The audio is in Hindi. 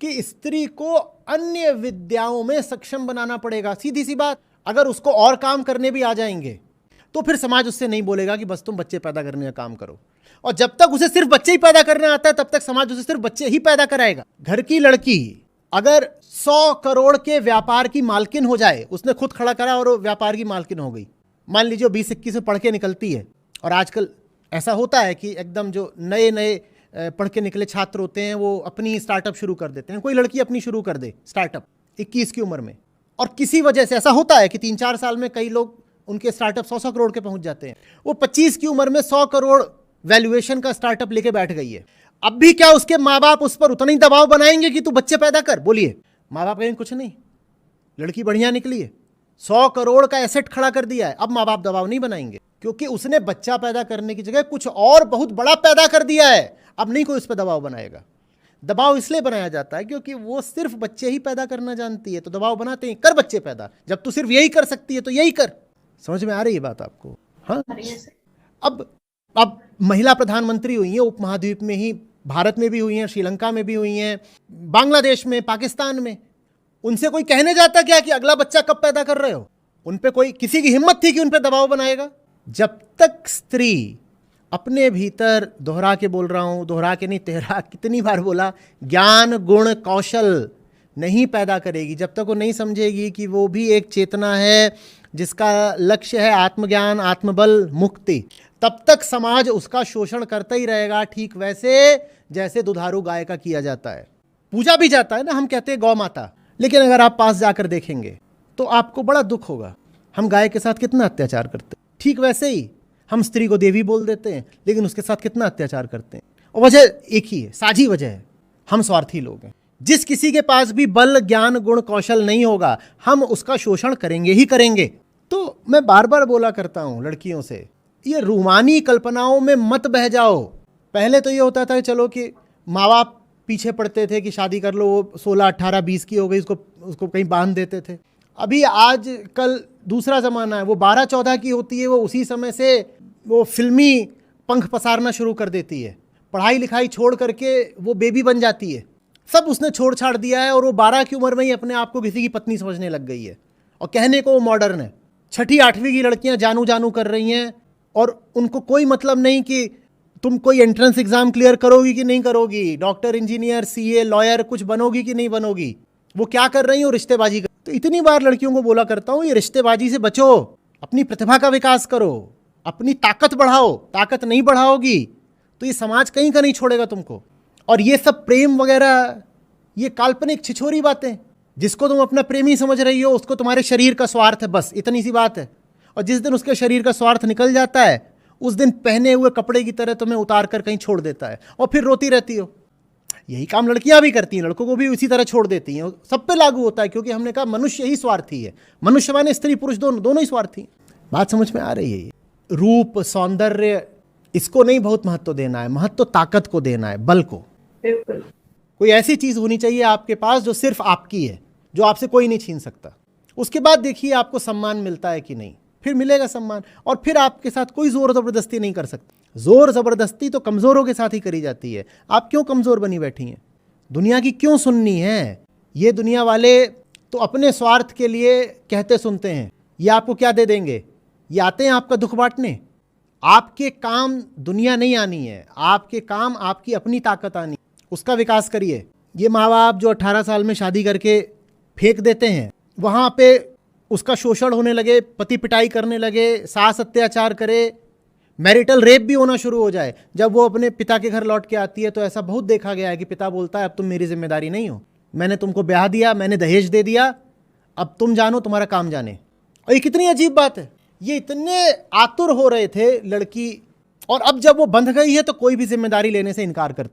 कि स्त्री को अन्य विद्याओं में सक्षम बनाना पड़ेगा। सीधी सी बात, अगर उसको और काम करने भी आ जाएंगे तो फिर समाज उससे नहीं बोलेगा कि बस तुम बच्चे पैदा करने का काम करो। और जब तक उसे सिर्फ बच्चे ही पैदा करना आता है तब तक समाज उसे सिर्फ बच्चे ही पैदा कराएगा। घर की लड़की अगर 100 करोड़ के व्यापार की मालकिन हो जाए, उसने खुद खड़ा करा और वो व्यापार की मालकिन हो गई, मान लीजिए 20-21 में पढ़ के निकलती है, और आजकल ऐसा होता है कि एकदम जो नए नए पढ़ के निकले छात्र होते हैं वो अपनी स्टार्टअप शुरू कर देते हैं। कोई लड़की अपनी शुरू कर दे स्टार्टअप 21 की उम्र में, और किसी वजह से ऐसा होता है कि 3-4 साल में कई लोग उनके स्टार्टअप 100-100 करोड़ के पहुंच जाते हैं। वो 25 की उम्र में 100 करोड़ वैल्यूएशन का स्टार्टअप लेके बैठ गई है। अब भी क्या उसके माँ बाप उस पर उतना ही दबाव बनाएंगे कि तू बच्चे पैदा कर? बोलिए, माँ बाप कहेंगे कुछ नहीं, लड़की बढ़िया निकली है, 100 करोड़ का एसेट खड़ा कर दिया है। अब माँ बाप दबाव नहीं बनाएंगे क्योंकि उसने बच्चा पैदा करने की जगह कुछ और बहुत बड़ा पैदा कर दिया है। अब नहीं कोई उस पर दबाव बनाएगा। दबाव इसलिए बनाया जाता है क्योंकि वो सिर्फ बच्चे ही पैदा करना जानती है, तो दबाव बनाते हैं कर बच्चे पैदा। जब तू सिर्फ यही कर सकती है तो यही कर। समझ में आ रही है बात आपको? हाँ। अब महिला प्रधानमंत्री हुई हैं उपमहाद्वीप में ही, भारत में भी हुई हैं, श्रीलंका में भी हुई हैं, बांग्लादेश में, पाकिस्तान में। उनसे कोई कहने जाता क्या कि अगला बच्चा कब पैदा कर रहे हो? उन पे कोई किसी की हिम्मत थी कि उन पे दबाव बनाएगा? जब तक स्त्री अपने भीतर, दोहरा के बोल रहा हूं, दोहरा के नहीं, तेहरा कितनी बार बोला, ज्ञान गुण कौशल नहीं पैदा करेगी, जब तक वो नहीं समझेगी कि वो भी एक चेतना है जिसका लक्ष्य है आत्मज्ञान, आत्मबल, मुक्ति, तब तक समाज उसका शोषण करता ही रहेगा। ठीक वैसे जैसे दुधारू गाय का किया जाता है, पूजा भी जाता है ना, हम कहते हैं गौ माता, लेकिन अगर आप पास जाकर देखेंगे तो आपको बड़ा दुख होगा। हम गाय के साथ कितना अत्याचार करते हैं। ठीक वैसे ही हम स्त्री को देवी बोल देते हैं, लेकिन उसके साथ कितना अत्याचार करते हैं। और वजह एक ही है, साझी वजह है, हम स्वार्थी लोग हैं। जिस किसी के पास भी बल, ज्ञान, गुण, कौशल नहीं होगा, हम उसका शोषण करेंगे ही करेंगे। तो मैं बार बार बोला करता हूं लड़कियों से, ये रूमानी कल्पनाओं में मत बह जाओ। पहले तो ये होता था चलो कि माँ बाप पीछे पड़ते थे कि शादी कर लो, वो 16, 18, 20 की हो गई, उसको कहीं बांध देते थे। अभी आज कल दूसरा ज़माना है, वो 12-14 की होती है, वो उसी समय से वो फिल्मी पंख पसारना शुरू कर देती है, पढ़ाई लिखाई छोड़ करके वो बेबी बन जाती है। सब उसने छोड़ छाड़ दिया है और वो 12 की उम्र में ही अपने आप को किसी की पत्नी समझने लग गई है और कहने को वो मॉडर्न है। 6ठी 8वीं की लड़कियां जानू जानू कर रही हैं और उनको कोई मतलब नहीं कि तुम कोई एंट्रेंस एग्जाम क्लियर करोगी कि नहीं करोगी, डॉक्टर, इंजीनियर, सीए, लॉयर कुछ बनोगी कि नहीं बनोगी। वो क्या कर रही हो? रिश्तेबाजी कर। तो इतनी बार लड़कियों को बोला करता हूँ, ये रिश्तेबाजी से बचो, अपनी प्रतिभा का विकास करो, अपनी ताकत बढ़ाओ। ताकत नहीं बढ़ाओगी तो ये समाज कहीं का नहीं छोड़ेगा तुमको। और ये सब प्रेम वगैरह, ये काल्पनिक छिछोरी बातें, जिसको तुम अपना प्रेमी समझ रही हो उसको तुम्हारे शरीर का स्वार्थ है, बस इतनी सी बात है। और जिस दिन उसके शरीर का स्वार्थ निकल जाता है उस दिन पहने हुए कपड़े की तरह तुम्हें उतार कर कहीं छोड़ देता है और फिर रोती रहती हो। यही काम लड़कियां भी करती हैं, लड़कों को भी उसी तरह छोड़ देती हैं। सब पे लागू होता है क्योंकि हमने कहा मनुष्य ही स्वार्थी है। मनुष्य माने स्त्री पुरुष दोनों ही स्वार्थी। बात समझ में आ रही है? रूप, सौंदर्य, इसको नहीं बहुत महत्व देना है, महत्व ताकत को देना है, बल को। कोई ऐसी चीज होनी चाहिए आपके पास जो सिर्फ आपकी है, जो आपसे कोई नहीं छीन सकता। उसके बाद देखिए आपको सम्मान मिलता है कि नहीं, फिर मिलेगा सम्मान। और फिर आपके साथ कोई जोर जबरदस्ती नहीं कर सकता। जोर जबरदस्ती तो कमजोरों के साथ ही करी जाती है। आप क्यों कमजोर बनी बैठी हैं? दुनिया की क्यों सुननी है? ये दुनिया वाले तो अपने स्वार्थ के लिए कहते सुनते हैं। ये आपको क्या दे देंगे? ये आते हैं आपका दुख बांटने। आपके काम दुनिया नहीं आनी है, आपके काम आपकी अपनी ताकत आनी, उसका विकास करिए। ये माँ बाप जो 18 साल में शादी करके फेंक देते हैं, वहाँ पे उसका शोषण होने लगे, पति पिटाई करने लगे, सास अत्याचार करे, मैरिटल रेप भी होना शुरू हो जाए। जब वो अपने पिता के घर लौट के आती है तो ऐसा बहुत देखा गया है कि पिता बोलता है अब तुम मेरी जिम्मेदारी नहीं हो, मैंने तुमको ब्याह दिया, मैंने दहेज दे दिया, अब तुम जानो, तुम्हारा काम जाने। और ये कितनी अजीब बात है। ये इतने आतुर हो रहे थे लड़की, और अब जब वो बंध गई है तो कोई भी जिम्मेदारी लेने से इनकार करती।